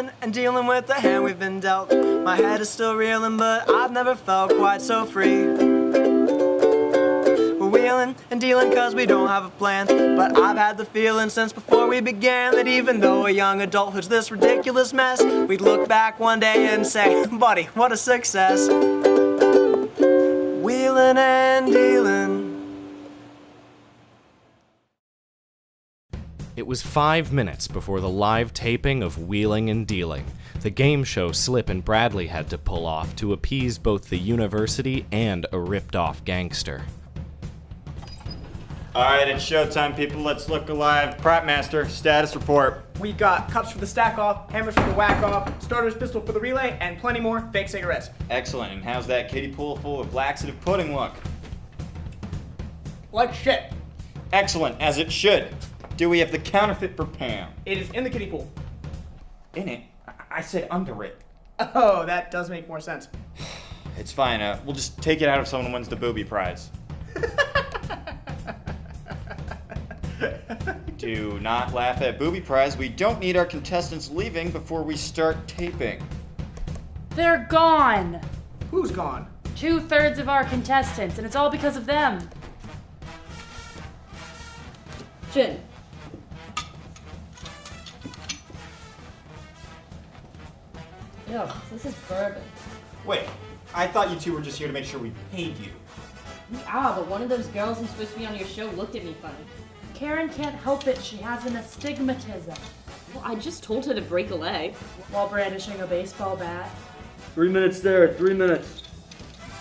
wheeling and dealing with the hand we've been dealt. My head is still reeling, but I've never felt quite so free. We're wheeling and dealing cause we don't have a plan, but I've had the feeling since before we began that even though a young adulthood's this ridiculous mess, we'd look back one day and say, buddy, what a success. Wheeling and dealing. It was 5 minutes before the live taping of Wheeling and Dealing, the game show Slip and Bradley had to pull off to appease both the university and a ripped-off gangster. Alright, it's showtime, people. Let's look alive. Prop Master, status report. We got cups for the stack off, hammers for the whack off, starter's pistol for the relay, and plenty more fake cigarettes. Excellent. And how's that kiddie pool full of laxative pudding look? Like shit. Excellent, as it should. Do we have the counterfeit for Pam? It is in the kiddie pool. In it? I said under it. Oh, that does make more sense. It's fine. We'll just take it out if someone wins the booby prize. Do not laugh at booby prize. We don't need our contestants leaving before we start taping. They're gone. Who's gone? 2/3 of our contestants, and it's all because of them. Jin. Ugh, this is bourbon. Wait, I thought you two were just here to make sure we paid you. We are, but one of those girls who's supposed to be on your show looked at me funny. Karen can't help it. She has an astigmatism. Well, I just told her to break a leg. While brandishing a baseball bat. 3 minutes there, 3 minutes.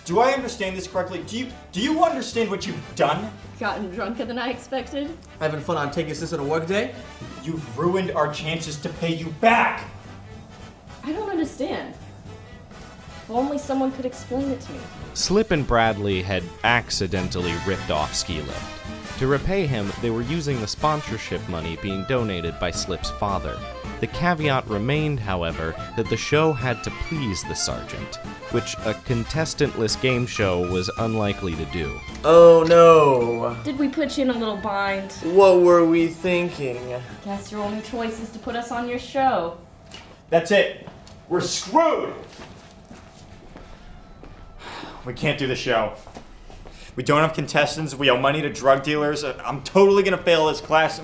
Do I understand this correctly? Do you understand what you've done? Gotten drunker than I expected. Having fun on taking this at a work day? You've ruined our chances to pay you back! I don't understand. If only someone could explain it to me. Slip and Bradley had accidentally ripped off Ski Lift. To repay him, they were using the sponsorship money being donated by Slip's father. The caveat remained, however, that the show had to please the sergeant, which a contestantless game show was unlikely to do. Oh no. Did we put you in a little bind? What were we thinking? Guess your only choice is to put us on your show. That's it. We're screwed! We can't do the show. We don't have contestants, we owe money to drug dealers. I'm totally gonna fail this class,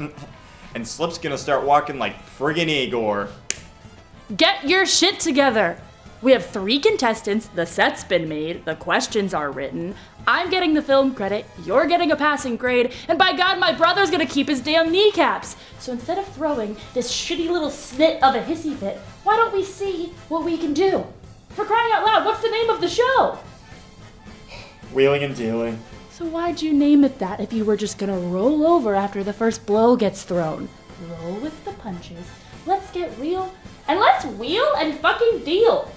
and Slip's gonna start walking like friggin' Igor. Get your shit together! We have 3 contestants, the set's been made, the questions are written, I'm getting the film credit, you're getting a passing grade, and by God, my brother's gonna keep his damn kneecaps! So instead of throwing this shitty little snit of a hissy fit, why don't we see what we can do? For crying out loud, what's the name of the show? Wheeling and dealing. So why'd you name it that if you were just gonna roll over after the first blow gets thrown? Roll with the punches, let's get real, and let's wheel and fucking deal!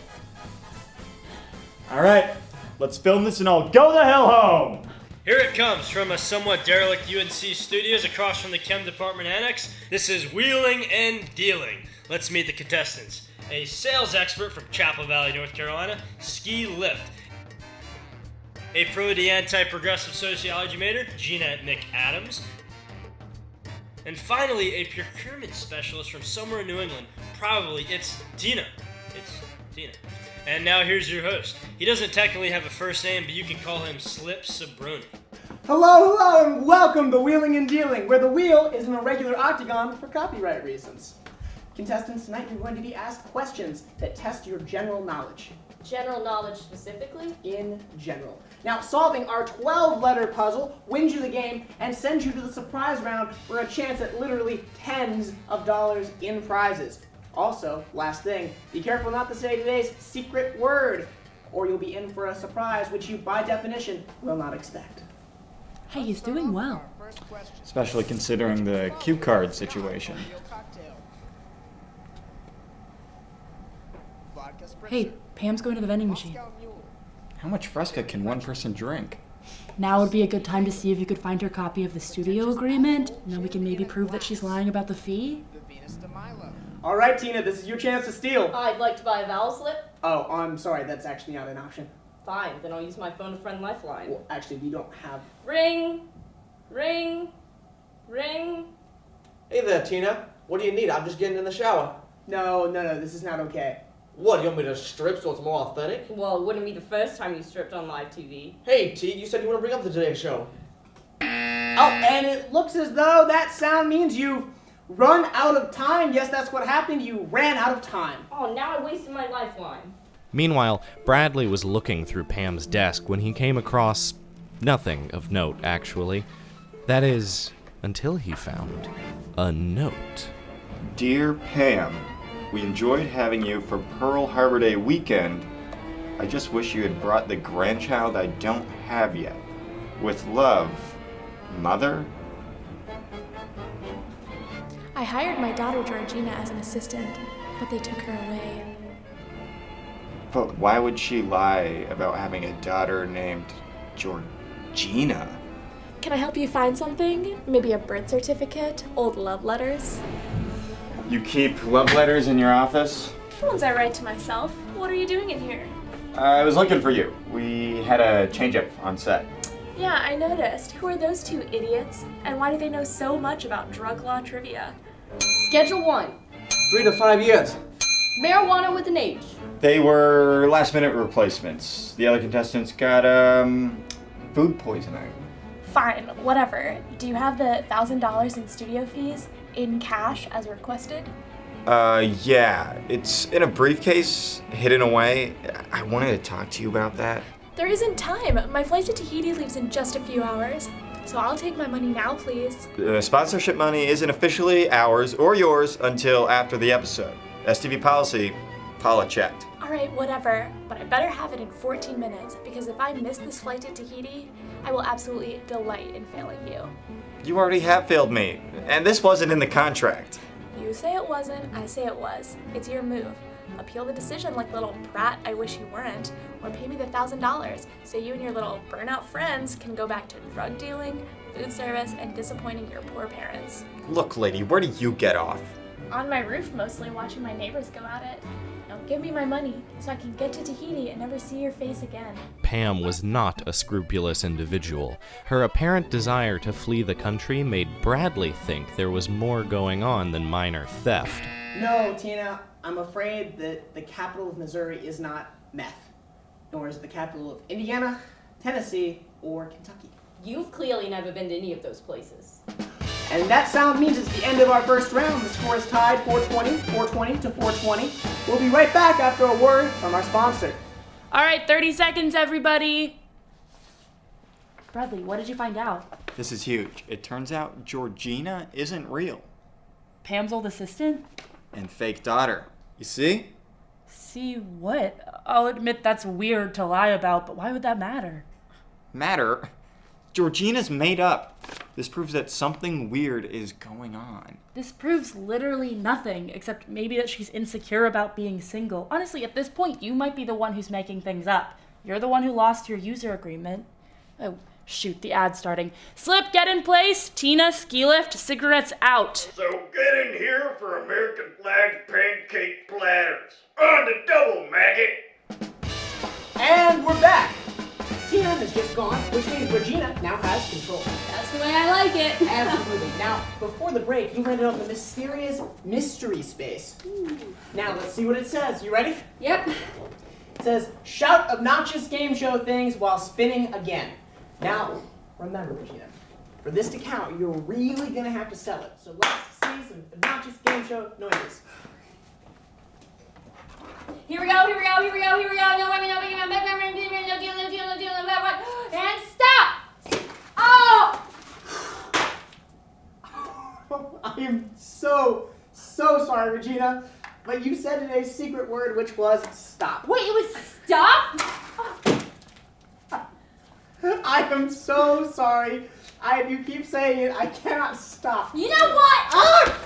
Alright, let's film this and I'll go the hell home! Here it comes from a somewhat derelict UNC studios across from the Chem Department Annex. This is Wheeling and Dealing. Let's meet the contestants. A sales expert from Chapel Valley, North Carolina, Ski Lift. A pro de anti-progressive sociology major, Gina McAdams. And finally, a procurement specialist from somewhere in New England. Probably, it's Tina. And now here's your host. He doesn't technically have a first name, but you can call him Slip Sabroni. Hello, and welcome to Wheeling and Dealing, where the wheel is an irregular octagon for copyright reasons. Contestants, tonight you're going to be asked questions that test your general knowledge. General knowledge specifically? In general. Now, solving our 12-letter puzzle wins you the game and sends you to the surprise round for a chance at literally tens of dollars in prizes. Also, last thing, be careful not to say today's secret word, or you'll be in for a surprise which you, by definition, will not expect. Hey, he's doing well. Especially considering the cue card situation. Hey, Pam's going to the vending machine. How much Fresca can one person drink? Now would be a good time to see if you could find her copy of the studio agreement. Then we can maybe prove that she's lying about the fee. All right, Tina, this is your chance to steal. I'd like to buy a vowel slip. Oh, I'm sorry, that's actually not an option. Fine, then I'll use my phone a friend lifeline. Well, actually, we don't have... Ring, ring, ring. Hey there, Tina. What do you need? I'm just getting in the shower. No, this is not okay. What, you want me to strip so it's more authentic? Well, it wouldn't be the first time you stripped on live TV. Hey, T, you said you want to bring up the Today Show. Oh, and it looks as though that sound means you've run out of time. Yes, that's what happened. You ran out of time. Oh, now I wasted my lifeline. Meanwhile, Bradley was looking through Pam's desk when he came across nothing of note, actually. That is, until he found a note. Dear Pam, we enjoyed having you for Pearl Harbor Day weekend. I just wish you had brought the grandchild I don't have yet. With love, Mother. I hired my daughter Georgina as an assistant, but they took her away. But why would she lie about having a daughter named Georgina? Can I help you find something? Maybe a birth certificate, old love letters? You keep love letters in your office? The ones I write to myself. What are you doing in here? I was looking for you. We had a change-up on set. Yeah, I noticed. Who are those two idiots? And why do they know so much about drug law trivia? Schedule 1. 3 to 5 years. Marijuana with an H. They were last-minute replacements. The other contestants got, food poisoning. Fine, whatever. Do you have the $1,000 in studio fees in cash as requested? Yeah. It's in a briefcase, hidden away. I wanted to talk to you about that. There isn't time. My flight to Tahiti leaves in just a few hours. So I'll take my money now, please. Sponsorship money isn't officially ours or yours until after the episode. STV policy, Paula checked. Alright, whatever. But I better have it in 14 minutes, because if I miss this flight to Tahiti, I will absolutely delight in failing you. You already have failed me, and this wasn't in the contract. You say it wasn't, I say it was. It's your move. Appeal the decision like little brat I wish you weren't, or pay me the $1,000 so you and your little burnout friends can go back to drug dealing, food service, and disappointing your poor parents. Look, lady, where do you get off? On my roof mostly, watching my neighbors go at it. Now give me my money so I can get to Tahiti and never see your face again. Pam was not a scrupulous individual. Her apparent desire to flee the country made Bradley think there was more going on than minor theft. No, Tina, I'm afraid that the capital of Missouri is not meth, nor is the capital of Indiana, Tennessee, or Kentucky. You've clearly never been to any of those places. And that sound means it's the end of our first round. The score is tied 420 to 420. We'll be right back after a word from our sponsor. All right, 30 seconds, everybody. Bradley, what did you find out? This is huge. It turns out Georgina isn't real. Pam's old assistant? And fake daughter. You see? See what? I'll admit that's weird to lie about, but why would that matter? Matter? Georgina's made up. This proves that something weird is going on. This proves literally nothing, except maybe that she's insecure about being single. Honestly, at this point, you might be the one who's making things up. You're the one who lost your user agreement. Oh, shoot, the ad's starting. Slip, get in place. Tina, ski lift, cigarettes out. So get in here for American flag pancake platters. On the double, maggot. And we're back. Tina has just gone, which means Regina now has control. That's the way I like it. Absolutely. Now, before the break, you landed on the mysterious mystery space. Now, let's see what it says. You ready? Yep. It says, shout obnoxious game show things while spinning again. Now, remember, Regina, for this to count, you're really going to have to sell it. So let's see some obnoxious game show noises. Here we go, here we go, here we go, here we go. No, and stop! Oh! I am so sorry, Regina, but you said today's secret word, which was stop. Wait, it was stop? I am so sorry. If you keep saying it, I cannot stop. You know what? Ah!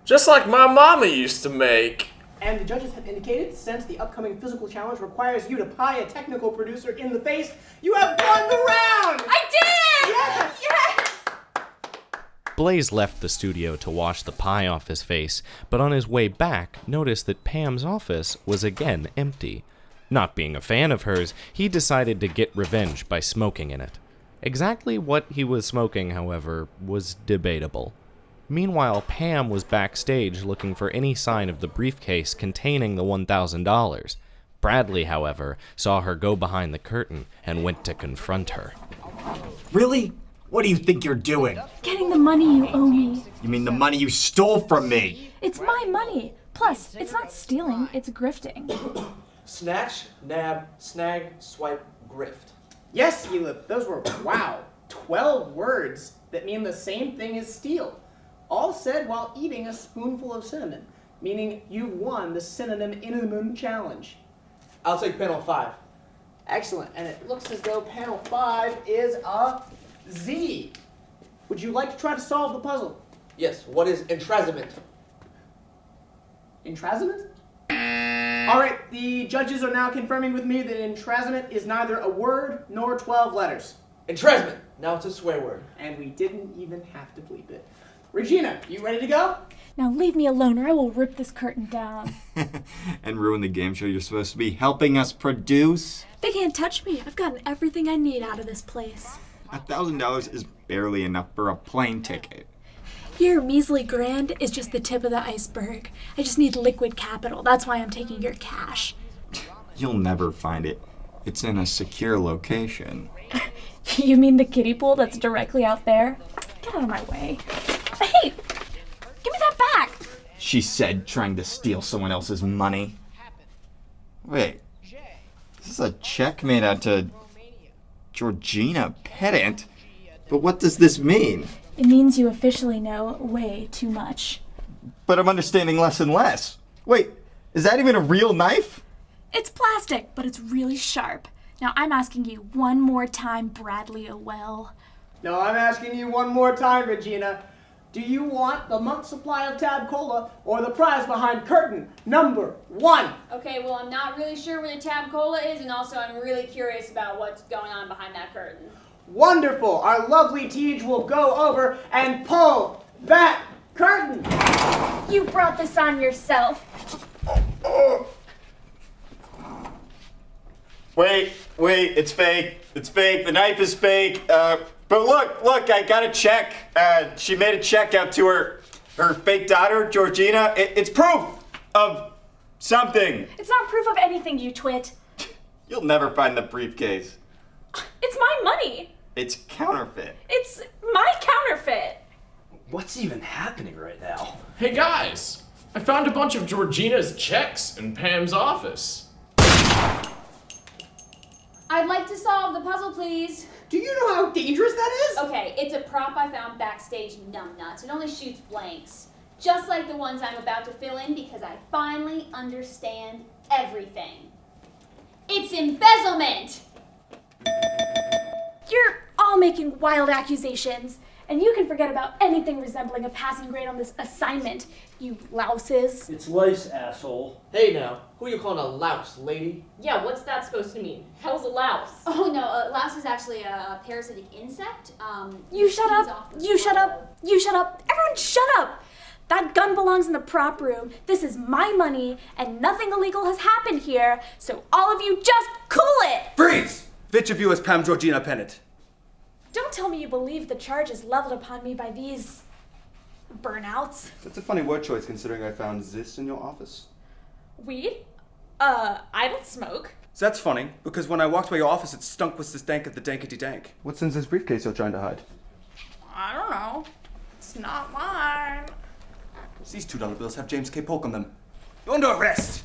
Just like my mama used to make. And the judges have indicated, since the upcoming physical challenge requires you to pie a technical producer in the face, you have won the round! I did! Yes! Yes! Blaze left the studio to wash the pie off his face, but on his way back, noticed that Pam's office was again empty. Not being a fan of hers, he decided to get revenge by smoking in it. Exactly what he was smoking, however, was debatable. Meanwhile, Pam was backstage looking for any sign of the briefcase containing the $1,000. Bradley, however, saw her go behind the curtain and went to confront her. Really? What do you think you're doing? Getting the money you owe me. You mean the money you stole from me? It's my money. Plus, it's not stealing, it's grifting. Snatch, nab, snag, swipe, grift. Yes, Elif, those were, wow, 12 words that mean the same thing as steal. All said while eating a spoonful of cinnamon, meaning you've won the Synonym in the Moon Challenge. I'll take panel 5. Excellent, and it looks as though panel 5 is a Z. Would you like to try to solve the puzzle? Yes, what is entrasement? Entrasement? All right, the judges are now confirming with me that entrasment is neither a word nor 12 letters. Entrasment! Now it's a swear word. And we didn't even have to bleep it. Regina, you ready to go? Now leave me alone or I will rip this curtain down. And ruin the game show you're supposed to be helping us produce? They can't touch me. I've gotten everything I need out of this place. $1,000 is barely enough for a plane ticket. Your measly grand is just the tip of the iceberg. I just need liquid capital. That's why I'm taking your cash. You'll never find it. It's in a secure location. You mean the kiddie pool that's directly out there? Get out of my way. Hey! Give me that back! She said, trying to steal someone else's money. Wait, this is a check made out to Georgina Pedant? But what does this mean? It means you officially know way too much. But I'm understanding less and less. Wait, is that even a real knife? It's plastic, but it's really sharp. Now I'm asking you one more time, Bradley Owell. No, I'm asking you one more time, Regina. Do you want the month's supply of Tab Cola or the prize behind curtain number 1? Okay, well, I'm not really sure where the Tab Cola is, and also I'm really curious about what's going on behind that curtain. Wonderful! Our lovely Tej will go over and pull that curtain! You brought this on yourself. Wait, it's fake. It's fake. The knife is fake. But look, I got a check. She made a check out to her fake daughter, Georgina. It's proof of something. It's not proof of anything, you twit. You'll never find the briefcase. It's my money. It's counterfeit. It's my counterfeit. What's even happening right now? Hey guys, I found a bunch of Georgina's checks in Pam's office. I'd like to solve the puzzle, please. Do you know how dangerous that is? Okay, it's a prop I found backstage, numbnuts. It only shoots blanks. Just like the ones I'm about to fill in because I finally understand everything. It's embezzlement! You're all making wild accusations, and you can forget about anything resembling a passing grade on this assignment, you louses. It's lice, asshole. Hey now, who are you calling a louse, lady? Yeah, what's that supposed to mean? Hell's a louse? Oh no, louse is actually a parasitic insect. You shut up! You shut up! You shut up! Everyone shut up! That gun belongs in the prop room. This is my money, and nothing illegal has happened here, so all of you just cool it! Freeze! Which of you is Pam Georgina Pennant? Don't tell me you believe the charges leveled upon me by these burnouts. That's a funny word choice considering I found this in your office. Weed? I don't smoke. So that's funny, because when I walked by your office, it stunk with the stank of the dankety dank. What's in this briefcase you're trying to hide? I don't know. It's not mine. These $2 bills have James K. Polk on them. You're under arrest!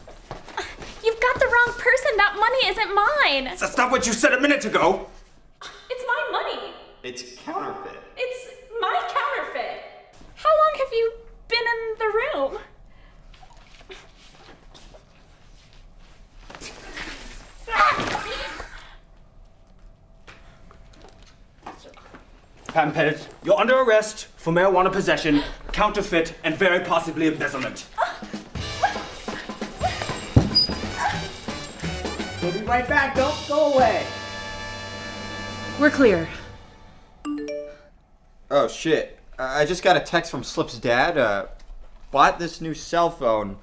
You've got the wrong person. That money isn't mine. That's not what you said a minute ago! It's my money. It's counterfeit. It's my counterfeit. How long have you been in the room? Pam Pennant, you're under arrest for marijuana possession, counterfeit, and very possibly embezzlement. We'll be right back. Don't go away. We're clear. Oh shit. I just got a text from Slip's dad. Bought this new cell phone.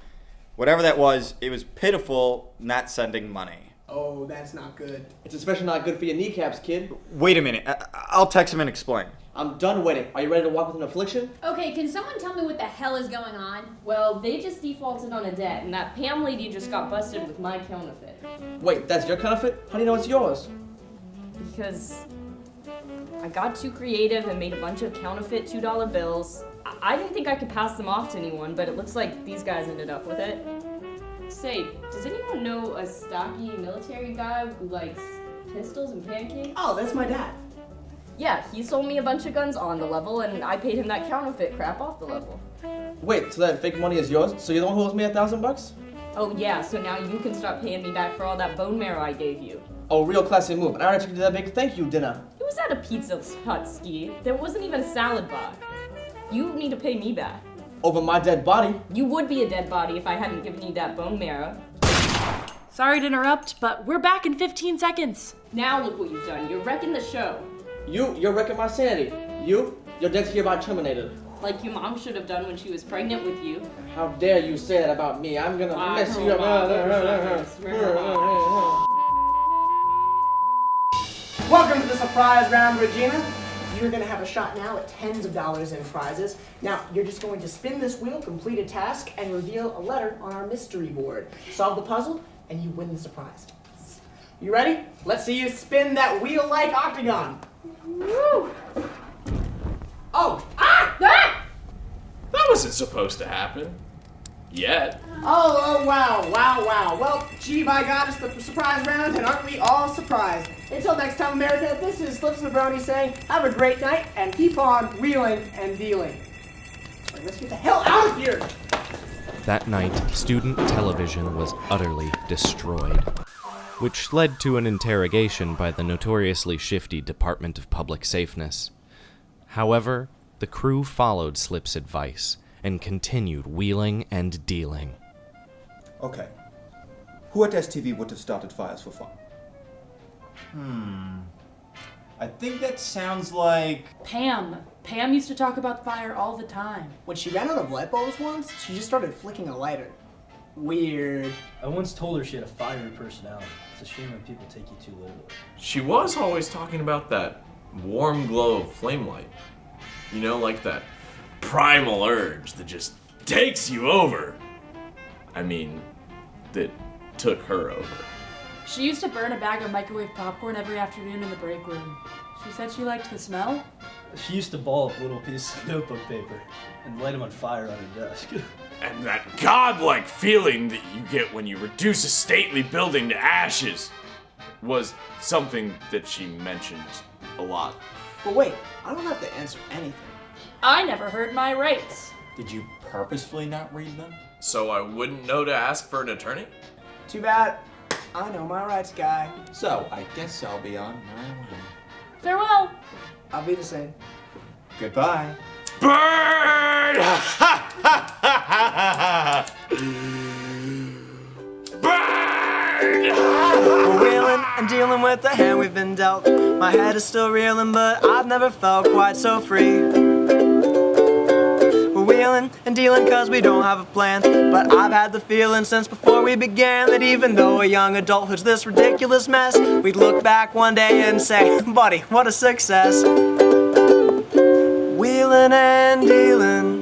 Whatever that was, it was pitiful not sending money. Oh, that's not good. It's especially not good for your kneecaps, kid. Wait a minute. I'll text him and explain. I'm done waiting. Are you ready to walk with an affliction? Okay, can someone tell me what the hell is going on? Well, they just defaulted on a debt, and that Pam lady just got busted with my counterfeit. Wait, that's your counterfeit? How do you know it's yours? Because I got too creative and made a bunch of counterfeit $2 bills. I didn't think I could pass them off to anyone, but it looks like these guys ended up with it. Say, does anyone know a stocky military guy who likes pistols and pancakes? Oh, that's my dad. Yeah, he sold me a bunch of guns on the level, and I paid him that counterfeit crap off the level. Wait, so that fake money is yours? So you're the one who owes me $1,000? Oh yeah, so now you can stop paying me back for all that bone marrow I gave you. Oh, real classy move. And I already took you to that big thank you dinner. It was at a Pizza Hut, Ski. There wasn't even a salad bar. You need to pay me back. Over my dead body? You would be a dead body if I hadn't given you that bone marrow. Sorry to interrupt, but we're back in 15 seconds. Now look what you've done. You're wrecking the show. You're wrecking my sanity. Your debt's hereby terminated. Like your mom should have done when she was pregnant with you. How dare you say that about me? I'm gonna mess you up. Welcome to the surprise round, Regina. You're gonna have a shot now at tens of dollars in prizes. Now, you're just going to spin this wheel, complete a task, and reveal a letter on our mystery board. Solve the puzzle, and you win the surprise. You ready? Let's see you spin that wheel-like octagon. Woo! Oh! Ah! That wasn't supposed to happen. Yet. Oh, wow. Well, gee, by God, it's the surprise round, and aren't we all surprised? Until next time, America, this is Slips and Brony saying, have a great night, and keep on wheeling and dealing. All right, let's get the hell out of here! That night, student television was utterly destroyed, which led to an interrogation by the notoriously shifty Department of Public Safeness. However, the crew followed Slip's advice and continued wheeling and dealing. Okay. Who at STV would have started fires for fun? I think that sounds like... Pam. Pam used to talk about fire all the time. When she ran out of light bulbs once, she just started flicking a lighter. Weird. I once told her she had a fiery personality. It's a shame when people take you too literally. She was always talking about that warm glow of flame light. You know, like that primal urge that just takes you over. I mean, that took her over. She used to burn a bag of microwave popcorn every afternoon in the break room. She said she liked the smell. She used to ball up little pieces of notebook paper and light them on fire on her desk. And that godlike feeling that you get when you reduce a stately building to ashes was something that she mentioned a lot. But wait, I don't have to answer anything. I never heard my rights. Did you purposefully not read them? So I wouldn't know to ask for an attorney? Too bad. I know my rights, guy. So, I guess I'll be on my way. Farewell. I'll be the same. Goodbye. Burn! Burn! We're wheeling and dealing with the hand we've been dealt. My head is still reeling, but I've never felt quite so free. We're wheeling and dealing cause we don't have a plan, but I've had the feeling since before we began that even though a young adulthood's this ridiculous mess, we'd look back one day and say, buddy, what a success. Wheeling and dealing.